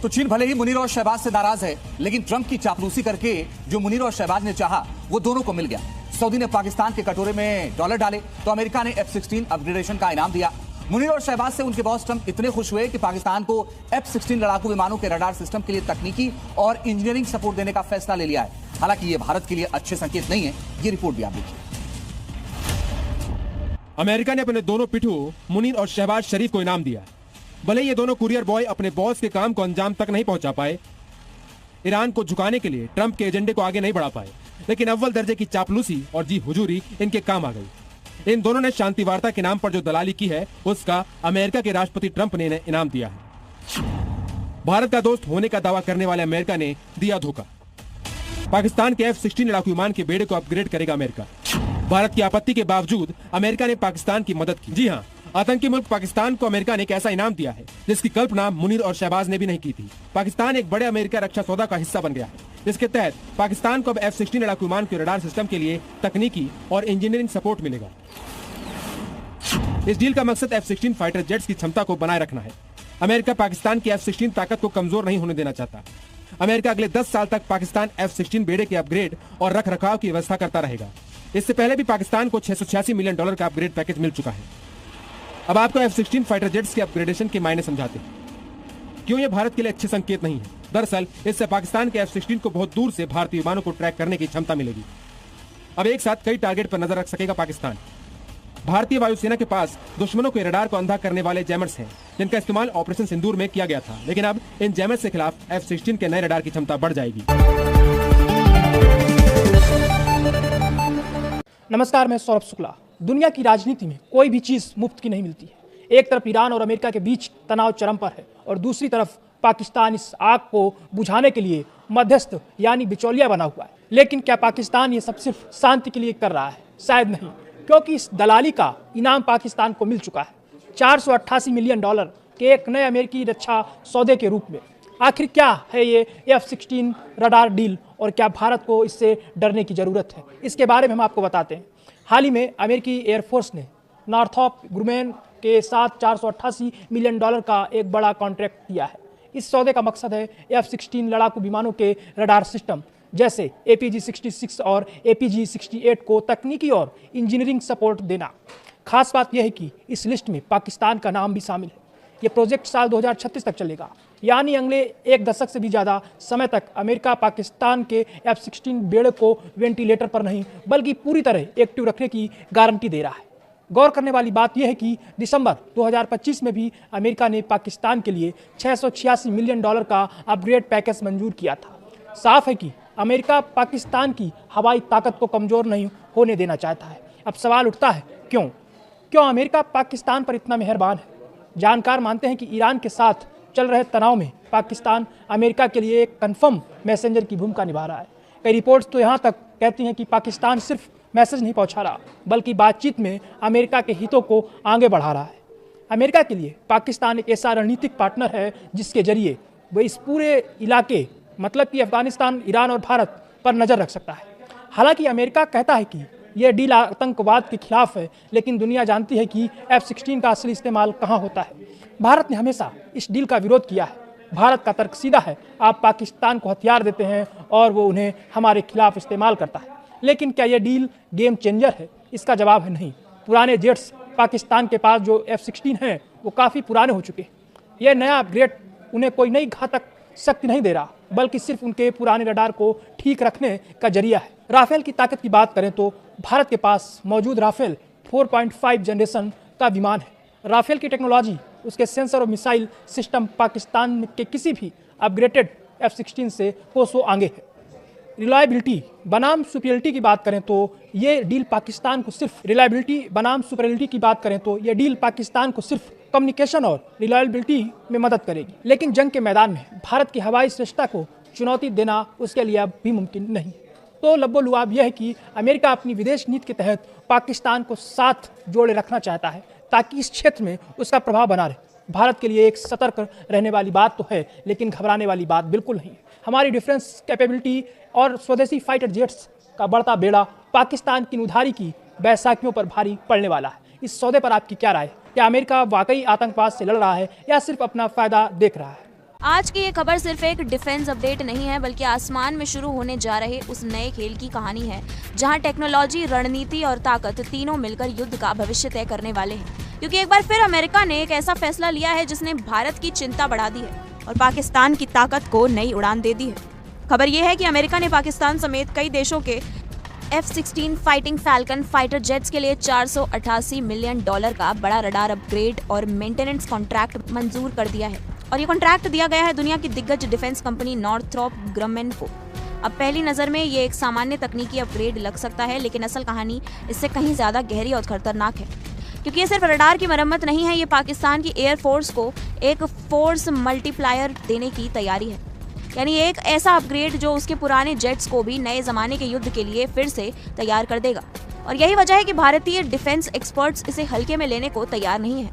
तो चीन भले ही मुनीर और शहबाज से नाराज है, लेकिन ट्रंप की चापलूसी करके जो मुनीर और शहबाज ने चाहा वो दोनों को मिल गया। सऊदी ने पाकिस्तान के कटोरे में डॉलर डाले तो अमेरिका ने F-16 अपग्रेडेशन का इनाम दिया। मुनीर और शहबाज से उनके बॉस ट्रंप इतने खुश हुए कि पाकिस्तान को F-16 लड़ाकू विमानों के रडार सिस्टम के लिए तकनीकी और इंजीनियरिंग सपोर्ट देने का फैसला ले लिया है। हालांकि ये भारत के लिए अच्छे संकेत नहीं है। ये रिपोर्ट भी आप देखिए। अमेरिका ने अपने दोनों पिट्ठू मुनीर और शहबाज शरीफ को इनाम दिया। भले ये दोनों कुरियर बॉय अपने बॉस के काम को अंजाम तक नहीं पहुंचा पाए, ईरान को झुकाने के लिए ट्रंप के एजेंडे को आगे नहीं बढ़ा पाए, लेकिन अव्वल दर्जे की चापलूसी और जी हुजूरी इनके काम आ गई। इन दोनों ने शांति वार्ता के नाम पर जो दलाली की है उसका अमेरिका के राष्ट्रपति ट्रंप ने इन्हें इनाम दिया है। भारत का दोस्त होने का दावा करने वाले अमेरिका ने दिया धोखा। पाकिस्तान के F-16 लड़ाकू विमान के बेड़े को अपग्रेड करेगा अमेरिका। भारत की आपत्ति के बावजूद अमेरिका ने पाकिस्तान की मदद की। जी हाँ, आतंकी मुल्क पाकिस्तान को अमेरिका ने एक ऐसा इनाम दिया है जिसकी कल्पना मुनीर और शहबाज ने भी नहीं की थी। पाकिस्तान एक बड़े अमेरिका रक्षा सौदा का हिस्सा बन गया है, जिसके तहत पाकिस्तान को अब F-16 लड़ाकू विमान के रडार सिस्टम के लिए तकनीकी और इंजीनियरिंग सपोर्ट मिलेगा। इस डील का मकसद F-16 फाइटर जेट्स की क्षमता को बनाए रखना है। अमेरिका पाकिस्तान की F-16 ताकत को कमजोर नहीं होने देना चाहता। अमेरिका अगले 10 साल तक पाकिस्तान F-16 बेड़े के अपग्रेड और रख रखाव की व्यवस्था करता रहेगा। इससे पहले भी पाकिस्तान को $686 मिलियन का अपग्रेड पैकेज मिल चुका है। अब आपको F-16 फाइटर जेट्स के अपग्रेडेशन के मायने समझाते हैं। क्यों ये भारत के लिए अच्छे संकेत नहीं है? दरअसल इससे पाकिस्तान के F-16 को बहुत दूर से भारतीय विमानों को ट्रैक करने की क्षमता मिलेगी। अब एक साथ कई टारगेट पर नजर रख सकेगा पाकिस्तान। भारतीय वायुसेना के पास दुश्मनों के रडार को अंधा करने वाले जैमर्स हैं, जिनका इस्तेमाल ऑपरेशन सिंदूर में किया गया था, लेकिन अब इन जैमर्स के खिलाफ F-16 के नए रडार की क्षमता बढ़ जाएगी। नमस्कार, मैं सौरभ शुक्ला। दुनिया की राजनीति में कोई भी चीज मुफ्त की नहीं मिलती है। एक तरफ ईरान और अमेरिका के बीच तनाव चरम पर है और दूसरी तरफ पाकिस्तान इस आग को बुझाने के लिए मध्यस्थ यानी बिचौलिया बना हुआ है। लेकिन क्या पाकिस्तान ये सब सिर्फ शांति के लिए कर रहा है? शायद नहीं, क्योंकि इस दलाली का इनाम पाकिस्तान को मिल चुका है $488 मिलियन के एक नए अमेरिकी रक्षा सौदे के रूप में। आखिर क्या है ये F-16 रडार डील और क्या भारत को इससे डरने की जरूरत है? इसके बारे में हम आपको बताते हैं। हाल ही में अमेरिकी एयरफोर्स ने नॉर्थरॉप ग्रुमेन के साथ $488 मिलियन का एक बड़ा कॉन्ट्रैक्ट दिया है। इस सौदे का मकसद है F-16 लड़ाकू विमानों के रडार सिस्टम जैसे APG-66 और APG-68 को तकनीकी और इंजीनियरिंग सपोर्ट देना। खास बात यह है कि इस लिस्ट में पाकिस्तान का नाम भी शामिल है। ये प्रोजेक्ट साल 2036 तक चलेगा, यानी अगले एक दशक से भी ज़्यादा समय तक अमेरिका पाकिस्तान के F-16 बेड़े को वेंटिलेटर पर नहीं बल्कि पूरी तरह एक्टिव रखने की गारंटी दे रहा है। गौर करने वाली बात यह है कि दिसंबर 2025 में भी अमेरिका ने पाकिस्तान के लिए $686 मिलियन का अपग्रेड पैकेज मंजूर किया था। साफ है कि अमेरिका पाकिस्तान की हवाई ताकत को कमज़ोर नहीं होने देना चाहता है। अब सवाल उठता है, क्यों अमेरिका पाकिस्तान पर इतना मेहरबान है? जानकार मानते हैं कि ईरान के साथ चल रहे तनाव में पाकिस्तान अमेरिका के लिए एक कन्फर्म मैसेंजर की भूमिका निभा रहा है। कई रिपोर्ट्स तो यहाँ तक कहती हैं कि पाकिस्तान सिर्फ मैसेज नहीं पहुँचा रहा बल्कि बातचीत में अमेरिका के हितों को आगे बढ़ा रहा है। अमेरिका के लिए पाकिस्तान एक ऐसा रणनीतिक पार्टनर है जिसके जरिए वह इस पूरे इलाके मतलब कि अफगानिस्तान, ईरान और भारत पर नज़र रख सकता है। हालांकि अमेरिका कहता है कि यह डील आतंकवाद के खिलाफ है, लेकिन दुनिया जानती है कि F-16 का असली इस्तेमाल कहाँ होता है। भारत ने हमेशा इस डील का विरोध किया है। भारत का तर्क सीधा है, आप पाकिस्तान को हथियार देते हैं और वो उन्हें हमारे खिलाफ इस्तेमाल करता है। लेकिन क्या यह डील गेम चेंजर है? इसका जवाब है नहीं। पुराने जेट्स पाकिस्तान के पास जो F-16 हैं वो काफ़ी पुराने हो चुके हैं। यह नया अपग्रेड उन्हें कोई नई घातक शक्ति नहीं दे रहा बल्कि सिर्फ उनके पुराने रडार को ठीक रखने का जरिया है। राफेल की ताकत की बात करें तो भारत के पास मौजूद राफेल 4.5 जनरेशन का विमान है। राफेल की टेक्नोलॉजी, उसके सेंसर और मिसाइल सिस्टम पाकिस्तान के किसी भी अपग्रेडेड F-16 से कोसों आगे है। रिलायबिलिटी बनाम सुपीरियरिटी की बात करें तो ये डील पाकिस्तान को सिर्फ कम्युनिकेशन और रिलायबिलिटी में मदद करेगी, लेकिन जंग के मैदान में भारत की हवाई श्रेष्ठता को चुनौती देना उसके लिए अब भी मुमकिन नहीं। तो लब्बो लुआब यह है कि अमेरिका अपनी विदेश नीति के तहत पाकिस्तान को साथ जोड़े रखना चाहता है ताकि इस क्षेत्र में उसका प्रभाव बना रहे। भारत के लिए एक सतर्क रहने वाली बात तो है, लेकिन घबराने वाली बात बिल्कुल नहीं है। हमारी डिफेंस कैपेबिलिटी और स्वदेशी फाइटर जेट्स का बढ़ता बेड़ा पाकिस्तान की उधारी की बैसाखियों पर भारी पड़ने वाला है। इस सौदे पर आपकी क्या राय है? क्या अमेरिका वाकई आतंकवाद से लड़ रहा है या सिर्फ अपना फायदा देख रहा है? आज की ये खबर सिर्फ एक डिफेंस अपडेट नहीं है, बल्कि आसमान में शुरू होने जा रहे उस नए खेल की कहानी है, जहां टेक्नोलॉजी, रणनीति और ताकत तीनों मिलकर युद्ध का भविष्य तय करने वाले हैं। क्योंकि एक बार फिर अमेरिका ने एक ऐसा फैसला लिया है जिसने भारत की चिंता बढ़ा दी है और पाकिस्तान की ताकत को नई उड़ान दे दी है। खबर ये है कि अमेरिका ने पाकिस्तान समेत कई देशों के F-16 fighting falcon fighter jets के लिए $488 मिलियन का बड़ा रडार अपग्रेड और मेंटेनेंस कॉन्ट्रैक्ट मंजूर कर दिया है। और ये कॉन्ट्रैक्ट दिया गया है दुनिया की दिग्गज डिफेंस कंपनी नॉर्थरॉप ग्रमेन को। अब पहली नजर में ये एक सामान्य तकनीकी अपग्रेड लग सकता है, लेकिन असल कहानी इससे कहीं ज्यादा गहरी और खतरनाक है। क्योंकि ये सिर्फ रडार की मरम्मत नहीं है, ये पाकिस्तान की एयरफोर्स को एक फोर्स मल्टीप्लायर देने की तैयारी है। यानी एक ऐसा अपग्रेड जो उसके पुराने जेट्स को भी नए जमाने के युद्ध के लिए फिर से तैयार कर देगा। और यही वजह है कि भारतीय डिफेंस एक्सपर्ट्स इसे हल्के में लेने को तैयार नहीं है।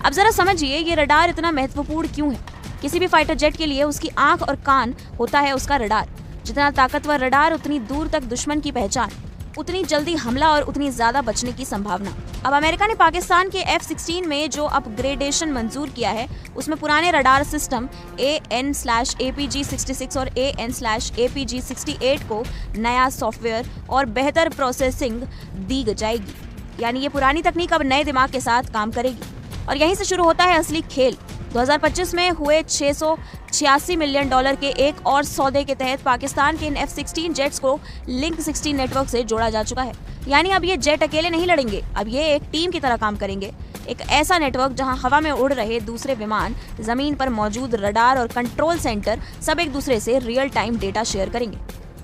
अब जरा समझिए ये रडार इतना महत्वपूर्ण क्यों है। किसी भी फाइटर जेट के लिए उसकी आंख और कान होता है उसका रडार। जितना ताकतवर रडार, उतनी दूर तक दुश्मन की पहचान, उतनी जल्दी हमला और उतनी ज्यादा बचने की संभावना। अब अमेरिका ने पाकिस्तान के F-16 में जो अपग्रेडेशन मंजूर किया है, उसमें पुराने रडार सिस्टम AN/APG-66 और AN/APG-68 को नया सॉफ्टवेयर और बेहतर प्रोसेसिंग दी जाएगी। यानी ये पुरानी तकनीक अब नए दिमाग के साथ काम करेगी। और यहीं से शुरू होता है असली खेल। 2025 में हुए $686 मिलियन के एक और सौदे के तहत पाकिस्तान के इन F-16 जेट्स को लिंक 16 नेटवर्क से जोड़ा जा चुका है। यानी अब ये जेट अकेले नहीं लड़ेंगे, अब ये एक टीम की तरह काम करेंगे। एक ऐसा नेटवर्क जहां हवा में उड़ रहे दूसरे विमान, जमीन पर मौजूद रडार और कंट्रोल सेंटर सब एक दूसरे से रियल टाइम डेटा शेयर करेंगे।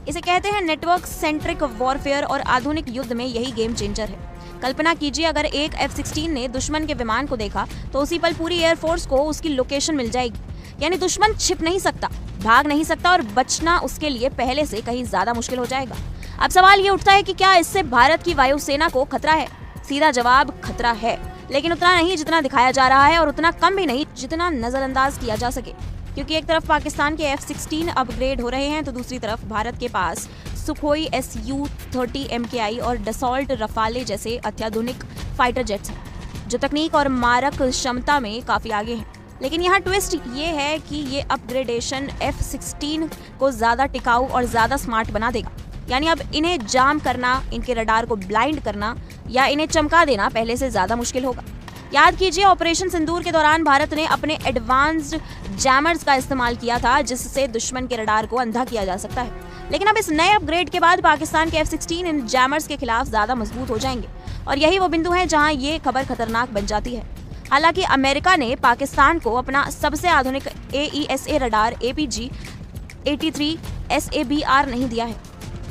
इसे कहते हैं नेटवर्क सेंट्रिक वॉरफेयर और आधुनिक युद्ध में यही गेम चेंजर है। कल्पना कीजिए अगर एक F-16 ने दुश्मन के विमान को देखा तो उसी पल पूरी एयरफोर्स को उसकी लोकेशन मिल जाएगी। यानी दुश्मन छिप नहीं सकता, भाग नहीं सकता और बचना उसके लिए पहले से कहीं ज्यादा मुश्किल हो जाएगा। अब सवाल ये उठता है कि क्या इससे भारत की वायुसेना को खतरा है? सीधा जवाब खतरा है, लेकिन उतना नहीं जितना दिखाया जा रहा है और उतना कम भी नहीं जितना नजरअंदाज किया जा सके। क्योंकि एक तरफ पाकिस्तान के F-16 अपग्रेड हो रहे हैं तो दूसरी तरफ भारत के पास सुखोई Su-30 MKI और डसॉल्ट रफाले जैसे अत्याधुनिक फाइटर जेट्स हैं, जो तकनीक और मारक क्षमता में काफी आगे हैं। लेकिन यहाँ ट्विस्ट ये है कि ये अपग्रेडेशन F-16 को ज्यादा टिकाऊ और ज्यादा स्मार्ट बना देगा। यानी अब इन्हें जाम करना, इनके रडार को ब्लाइंड करना या इन्हें चमका देना पहले से ज्यादा मुश्किल होगा। याद कीजिए ऑपरेशन सिंदूर के दौरान भारत ने अपने एडवांस्ड जैमर्स का इस्तेमाल किया था, जिससे दुश्मन के रडार को अंधा किया जा सकता है। लेकिन अब इस नए अपग्रेड के बाद पाकिस्तान के F-16 इन जैमर्स के खिलाफ ज्यादा मजबूत हो जाएंगे और यही वो बिंदु है जहां ये खबर खतरनाक बन जाती है। हालांकि अमेरिका ने पाकिस्तान को अपना सबसे आधुनिक AESA रडार APG-83 SABR नहीं दिया है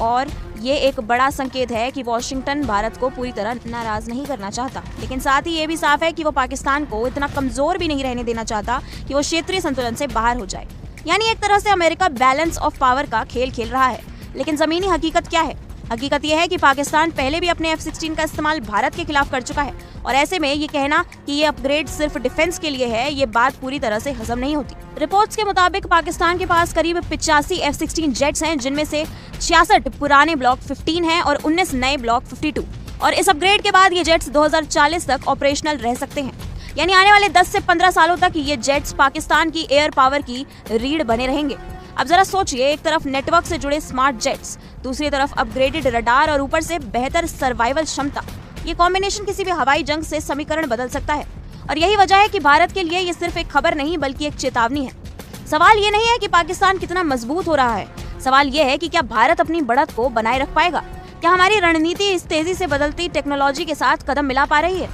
और ये एक बड़ा संकेत है कि वॉशिंगटन भारत को पूरी तरह नाराज नहीं करना चाहता, लेकिन साथ ही ये भी साफ है कि वो पाकिस्तान को इतना कमजोर भी नहीं रहने देना चाहता कि वो क्षेत्रीय संतुलन से बाहर हो जाए। यानी एक तरह से अमेरिका बैलेंस ऑफ पावर का खेल खेल रहा है। लेकिन जमीनी हकीकत क्या है? हकीकत यह है कि पाकिस्तान पहले भी अपने F-16 का इस्तेमाल भारत के खिलाफ कर चुका है और ऐसे में ये कहना कि ये अपग्रेड सिर्फ डिफेंस के लिए है, ये बात पूरी तरह से हजम नहीं होती। रिपोर्ट्स के मुताबिक पाकिस्तान के पास करीब 85 F-16 जेट्स हैं, जिनमें से 66 पुराने ब्लॉक 15 हैं और 19 नए ब्लॉक 52। और इस अपग्रेड के बाद ये जेट्स 2040 तक ऑपरेशनल रह सकते हैं। यानी आने वाले 10 से 15 सालों तक ये जेट्स पाकिस्तान की एयर पावर की रीढ़ बने रहेंगे। अब जरा सोचिए, एक तरफ नेटवर्क से जुड़े स्मार्ट जेट्स, दूसरी तरफ अपग्रेडेड रडार और ऊपर से बेहतर सर्वाइवल क्षमता। ये कॉम्बिनेशन किसी भी हवाई जंग से समीकरण बदल सकता है और यही वजह है कि भारत के लिए ये सिर्फ एक खबर नहीं बल्कि एक चेतावनी है। सवाल ये नहीं है कि पाकिस्तान कितना मजबूत हो रहा है, सवाल ये है कि क्या भारत अपनी बढ़त को बनाए रख पाएगा? क्या हमारी रणनीति इस तेजी से बदलती टेक्नोलॉजी के साथ कदम मिला पा रही है?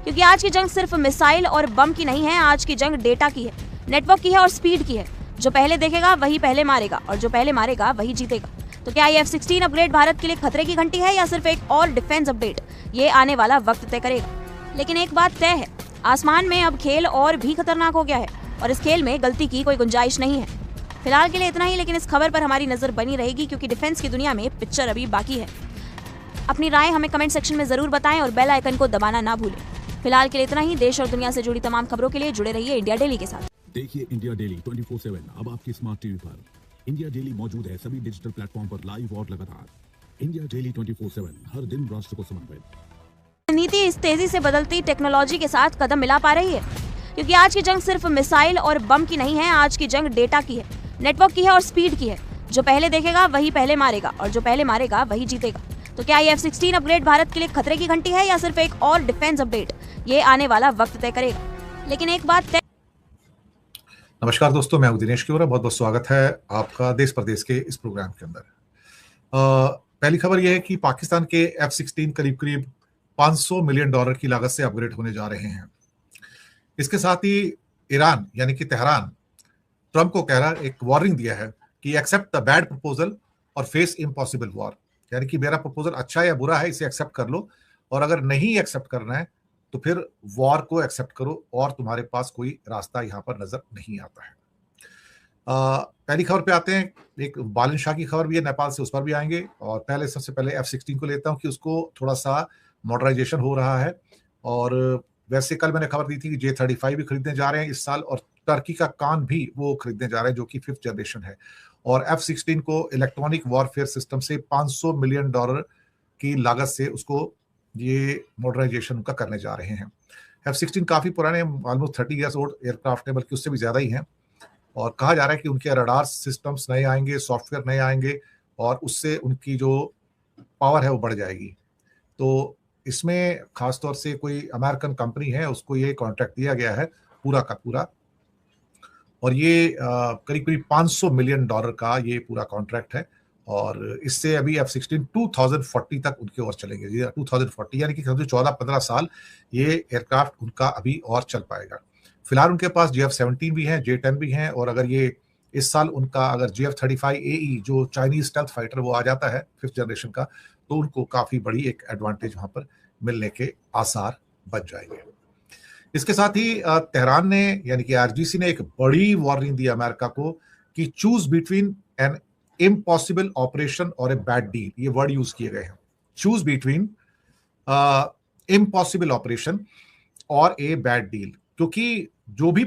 क्योंकि आज की जंग सिर्फ मिसाइल और बम की नहीं है, आज की जंग डेटा की है, नेटवर्क की है और स्पीड की है। जो पहले देखेगा वही पहले मारेगा और जो पहले मारेगा वही जीतेगा। तो क्या ये F-16 अपग्रेड भारत के लिए खतरे की घंटी है या सिर्फ एक और डिफेंस अपडेट? ये आने वाला वक्त तय करेगा। लेकिन एक बात तय है, आसमान में अब खेल और भी खतरनाक हो गया है और इस खेल में गलती की कोई गुंजाइश नहीं है। फिलहाल के लिए इतना ही, लेकिन इस खबर पर हमारी नजर बनी रहेगी क्योंकि डिफेंस की दुनिया में पिक्चर अभी बाकी है। अपनी राय हमें कमेंट सेक्शन में जरूर बताएं और बेल आइकन को दबाना ना भूलें। फिलहाल के लिए इतना ही। देश और दुनिया से जुड़ी तमाम खबरों के लिए जुड़े रहिए इंडिया डेली के साथ। देखिए इंडिया डेली 24/7 अब आपकी स्मार्ट टीवी पर। इंडिया डेली मौजूद है सभी डिजिटल प्लेटफॉर्म पर लाइव और लगातार। इंडिया डेली 24/7 हर दिन राष्ट्र को समर्पित। नीति इस तेजी से बदलती टेक्नोलॉजी के साथ कदम मिला पा रही है क्योंकि आज की जंग सिर्फ मिसाइल और बम की नहीं है, आज की जंग डेटा की है, नेटवर्क की है और स्पीड की है। जो पहले देखेगा वही पहले मारेगा और जो पहले मारेगा वही जीतेगा। तो क्या ये F-16 अपग्रेड भारत के लिए खतरे की घंटी है या सिर्फ एक और डिफेंस अपडेट, ये आने वाला वक्त तय करेगा। लेकिन एक बात तय। नमस्कार दोस्तों, मैं हूं दिनेश कियोरा। बहुत बहुत स्वागत है आपका देश प्रदेश के इस प्रोग्राम के अंदर। पहली खबर यह है कि पाकिस्तान के F-16 करीब करीब $500 मिलियन की लागत से अपग्रेड होने जा रहे हैं। इसके साथ ही ईरान यानी कि तेहरान ट्रंप को कह रहा एक वार्निंग दिया है कि एक्सेप्ट द बैड प्रपोजल और फेस इम्पॉसिबल वॉर, यानी कि मेरा प्रपोजल अच्छा या बुरा है, इसे एक्सेप्ट कर लो, और अगर नहीं एक्सेप्ट करना है तो फिर वॉर को एक्सेप्ट करो और तुम्हारे पास कोई रास्ता यहां पर नजर नहीं आता है। पहली खबर पे आते हैं। एक बालन शाह की खबर भी है नेपाल से, उस पर भी आएंगे। और पहले सबसे पहले F-16 को लेता हूं कि उसको थोड़ा सा मॉडर्नाइजेशन हो रहा है। और वैसे कल मैंने खबर दी थी कि J-35 भी खरीदने जा रहे हैं इस साल, और टर्की का कान भी वो खरीदने जा रहे हैं जो कि 5th जनरेशन है। और F-16 को इलेक्ट्रॉनिक वॉरफेयर सिस्टम से $500 मिलियन की लागत से उसको ये मॉडर्नाइजेशन उनका करने जा रहे हैं। F-16 काफी पुराने, ऑलमोस्ट 30 ईयर्स ओल्ड एयरक्राफ्ट है, बल्कि उससे भी ज्यादा ही हैं। और कहा जा रहा है कि उनके रडार सिस्टम्स नए आएंगे, सॉफ्टवेयर नए आएंगे, और उससे उनकी जो पावर है वो बढ़ जाएगी। तो इसमें खासतौर से कोई अमेरिकन कंपनी है, उसको ये कॉन्ट्रैक्ट दिया गया है पूरा का पूरा, और ये करीब करीब $500 मिलियन का ये पूरा कॉन्ट्रैक्ट है। और इससे अभी F-16 2040 तक उनके और चलेंगे। 2040 यानी कि 14-15 साल ये एयरक्राफ्ट उनका अभी और चल पाएगा। फिलहाल उनके पास JF-17 भी है, J-10 भी हैं, और अगर ये इस साल उनका अगर JF-35AE जो चाइनीज स्टेल्थ फाइटर वो आ जाता है 5th जनरेशन का, तो उनको काफी बड़ी एक एडवांटेज वहां पर मिलने के आसार बन जाएंगे। इसके साथ ही तेहरान ने यानी कि RGC ने एक बड़ी वार्निंग दी अमेरिका को कि choose between an impossible operation और ए बैड डील। ये वर्ड यूज किए गए हैं, चूज बिटवीन इम्पॉसिबल ऑपरेशन और ए बैड डील, क्योंकि जो भी